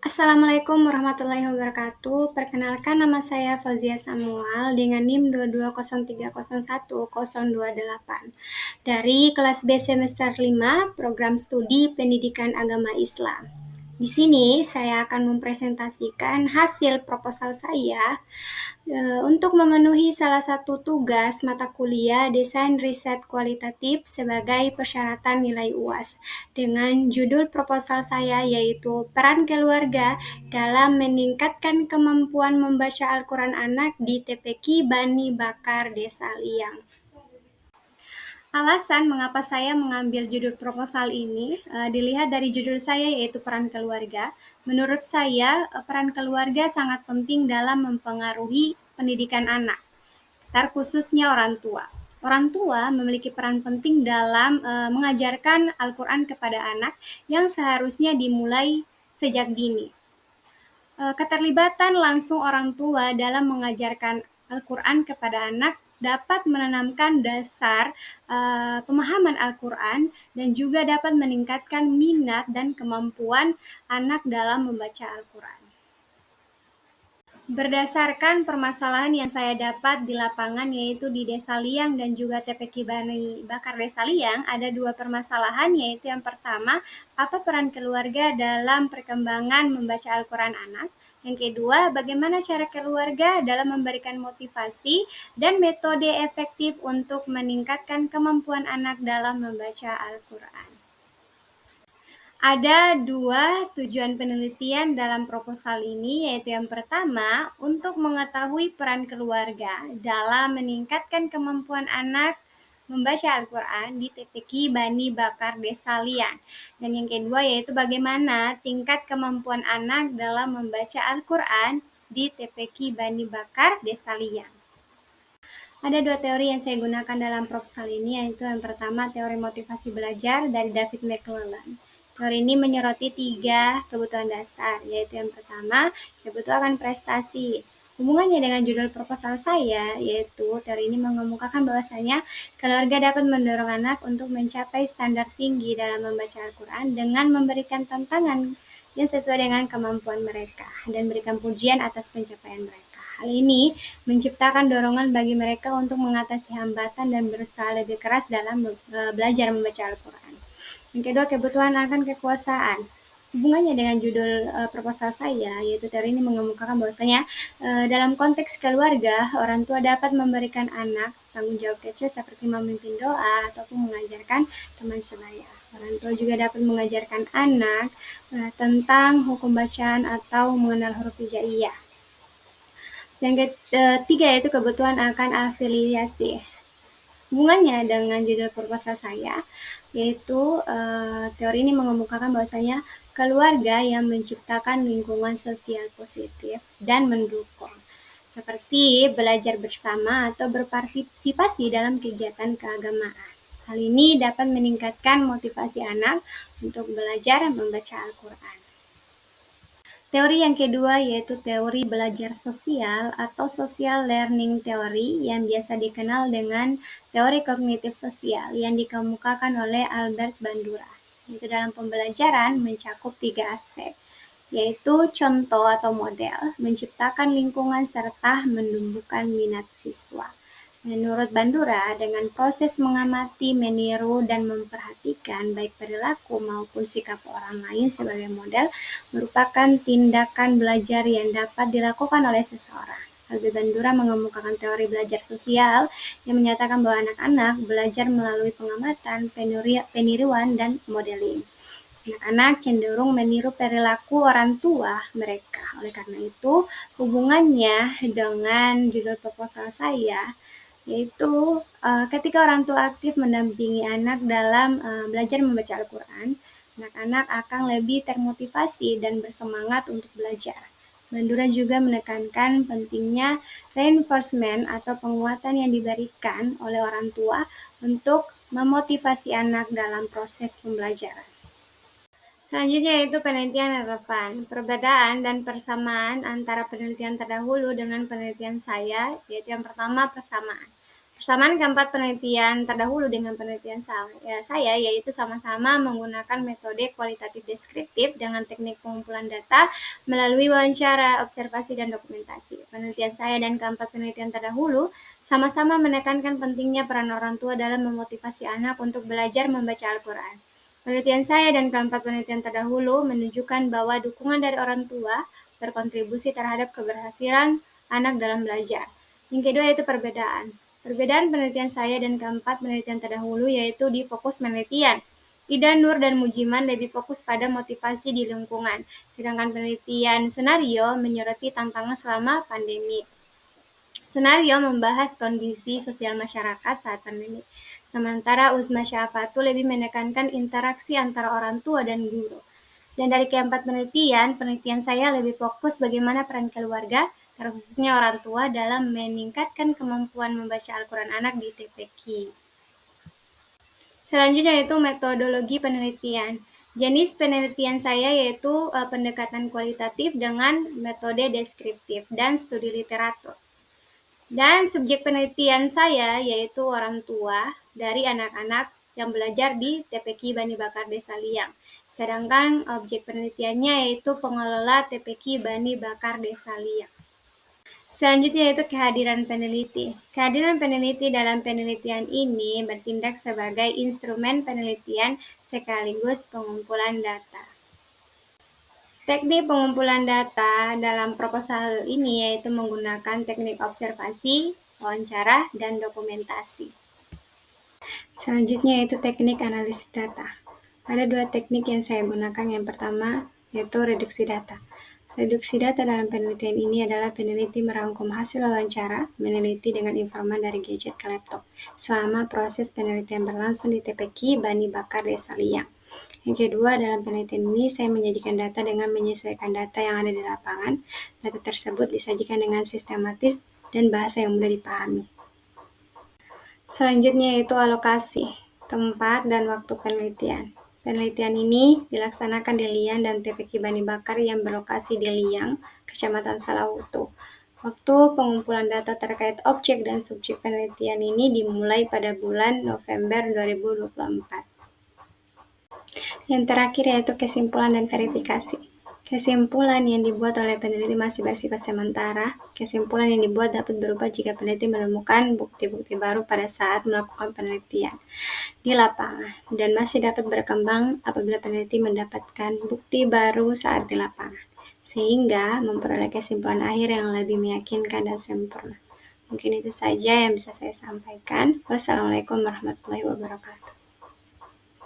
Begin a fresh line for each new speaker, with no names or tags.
Assalamualaikum warahmatullahi wabarakatuh. Perkenalkan nama saya Fauzia Samuel dengan NIM 2203010228 dari kelas B semester 5 Program Studi Pendidikan Agama Islam. Di sini saya akan mempresentasikan hasil proposal saya untuk memenuhi salah satu tugas mata kuliah Desain Riset Kualitatif sebagai persyaratan nilai UAS dengan judul proposal saya yaitu Peran Keluarga dalam Meningkatkan Kemampuan Membaca Al-Quran Anak di TPQ Bani Bakar Desa Liang. Alasan mengapa saya mengambil judul proposal ini dilihat dari judul saya yaitu peran keluarga. Menurut saya, peran keluarga sangat penting dalam mempengaruhi pendidikan anak, terkhususnya orang tua. Orang tua memiliki peran penting dalam mengajarkan Al-Quran kepada anak yang seharusnya dimulai sejak dini. Keterlibatan langsung orang tua dalam mengajarkan Al-Quran kepada anak dapat menanamkan dasar pemahaman Al-Quran dan juga dapat meningkatkan minat dan kemampuan anak dalam membaca Al-Quran. Berdasarkan permasalahan yang saya dapat di lapangan yaitu di Desa Liang dan juga TPQ Bani Bakar Desa Liang, ada dua permasalahan yaitu yang pertama, apa peran keluarga dalam perkembangan membaca Al-Quran anak? Yang kedua, bagaimana cara keluarga dalam memberikan motivasi dan metode efektif untuk meningkatkan kemampuan anak dalam membaca Al-Quran? Ada dua tujuan penelitian dalam proposal ini, yaitu yang pertama, untuk mengetahui peran keluarga dalam meningkatkan kemampuan anak membaca Al-Quran di TPQ Bani Bakar Desa Liang. Dan yang kedua yaitu bagaimana tingkat kemampuan anak dalam membaca Al-Quran di TPQ Bani Bakar Desa Liang. Ada dua teori yang saya gunakan dalam proposal ini, yaitu yang pertama teori motivasi belajar dari David McClellan. Teori ini menyoroti 3 kebutuhan dasar, yaitu yang pertama, kebutuhan prestasi. Hubungannya dengan judul proposal saya, yaitu teori ini mengemukakan bahwasanya keluarga dapat mendorong anak untuk mencapai standar tinggi dalam membaca Al-Quran dengan memberikan tantangan yang sesuai dengan kemampuan mereka dan berikan pujian atas pencapaian mereka. Hal ini menciptakan dorongan bagi mereka untuk mengatasi hambatan dan berusaha lebih keras dalam belajar membaca Al-Quran. Yang kedua, kebutuhan akan kekuasaan. Hubungannya dengan judul proposal saya, yaitu teori ini mengemukakan bahwasanya dalam konteks keluarga, orang tua dapat memberikan anak tanggung jawab kecil seperti memimpin doa ataupun mengajarkan teman sebaya. Orang tua juga dapat mengajarkan anak tentang hukum bacaan atau mengenal huruf hijaiyah. Yang ketiga yaitu kebutuhan akan afiliasi. Hubungannya dengan judul proposal saya, yaitu teori ini mengemukakan bahwasanya keluarga yang menciptakan lingkungan sosial positif dan mendukung, seperti belajar bersama atau berpartisipasi dalam kegiatan keagamaan. Hal ini dapat meningkatkan motivasi anak untuk belajar membaca Al-Quran. Teori yang kedua yaitu teori belajar sosial atau social learning theory yang biasa dikenal dengan teori kognitif sosial yang dikemukakan oleh Albert Bandura. Itu dalam pembelajaran mencakup 3 aspek, yaitu contoh atau model, menciptakan lingkungan serta menumbuhkan minat siswa. Menurut Bandura, dengan proses mengamati, meniru, dan memperhatikan baik perilaku maupun sikap orang lain sebagai model merupakan tindakan belajar yang dapat dilakukan oleh seseorang. Albert Bandura mengemukakan teori belajar sosial yang menyatakan bahwa anak-anak belajar melalui pengamatan, peniruan, dan modeling. Anak-anak cenderung meniru perilaku orang tua mereka. Oleh karena itu, hubungannya dengan judul proposal saya, yaitu ketika orang tua aktif mendampingi anak dalam belajar membaca Al-Quran, anak-anak akan lebih termotivasi dan bersemangat untuk belajar. Bandura juga menekankan pentingnya reinforcement atau penguatan yang diberikan oleh orang tua untuk memotivasi anak dalam proses pembelajaran. Selanjutnya yaitu penelitian relevan. Perbedaan dan persamaan antara penelitian terdahulu dengan penelitian saya, yaitu yang pertama persamaan. Persamaan keempat penelitian terdahulu dengan penelitian saya yaitu sama-sama menggunakan metode kualitatif deskriptif dengan teknik pengumpulan data melalui wawancara, observasi, dan dokumentasi. Penelitian saya dan keempat penelitian terdahulu sama-sama menekankan pentingnya peran orang tua dalam memotivasi anak untuk belajar membaca Al-Quran. Penelitian saya dan keempat penelitian terdahulu menunjukkan bahwa dukungan dari orang tua berkontribusi terhadap keberhasilan anak dalam belajar. Yang kedua yaitu perbedaan. Perbedaan penelitian saya dan keempat penelitian terdahulu yaitu di fokus penelitian. Ida, Nur, dan Mujiman lebih fokus pada motivasi di lingkungan, sedangkan penelitian Sunario menyoroti tantangan selama pandemi. Sunario membahas kondisi sosial masyarakat saat pandemi, sementara Uzma Syafatul lebih menekankan interaksi antara orang tua dan guru. Dan dari keempat penelitian saya lebih fokus bagaimana peran keluarga, terkhususnya orang tua, dalam meningkatkan kemampuan membaca Al-Quran anak di TPQ. Selanjutnya yaitu metodologi penelitian. Jenis penelitian saya yaitu pendekatan kualitatif dengan metode deskriptif dan studi literatur. Dan subjek penelitian saya yaitu orang tua dari anak-anak yang belajar di TPQ Bani Bakar Desa Liang. Sedangkan objek penelitiannya yaitu pengelola TPQ Bani Bakar Desa Liang. Selanjutnya yaitu kehadiran peneliti. Kehadiran peneliti dalam penelitian ini bertindak sebagai instrumen penelitian sekaligus pengumpulan data. Teknik pengumpulan data dalam proposal ini yaitu menggunakan teknik observasi, wawancara, dan dokumentasi. Selanjutnya yaitu teknik analisis data. Ada dua teknik yang saya gunakan. Yang pertama yaitu reduksi data. Reduksi data dalam penelitian ini adalah peneliti merangkum hasil wawancara, meneliti dengan informan dari gadget ke laptop, selama proses penelitian berlangsung di TPQ Bani Bakar Desa Liang. Yang kedua, dalam penelitian ini saya menyajikan data dengan menyesuaikan data yang ada di lapangan. Data tersebut disajikan dengan sistematis dan bahasa yang mudah dipahami. Selanjutnya yaitu alokasi, tempat, dan waktu penelitian. Penelitian ini dilaksanakan di Liang dan TPQ Bani Bakar yang berlokasi di Liang, Kecamatan Salahutu. Waktu pengumpulan data terkait objek dan subjek penelitian ini dimulai pada bulan November 2024. Yang terakhir yaitu kesimpulan dan verifikasi. Kesimpulan yang dibuat oleh peneliti masih bersifat sementara. Kesimpulan yang dibuat dapat berubah jika peneliti menemukan bukti-bukti baru pada saat melakukan penelitian di lapangan, dan masih dapat berkembang apabila peneliti mendapatkan bukti baru saat di lapangan, sehingga memperoleh kesimpulan akhir yang lebih meyakinkan dan sempurna. Mungkin itu saja yang bisa saya sampaikan. Wassalamualaikum warahmatullahi wabarakatuh.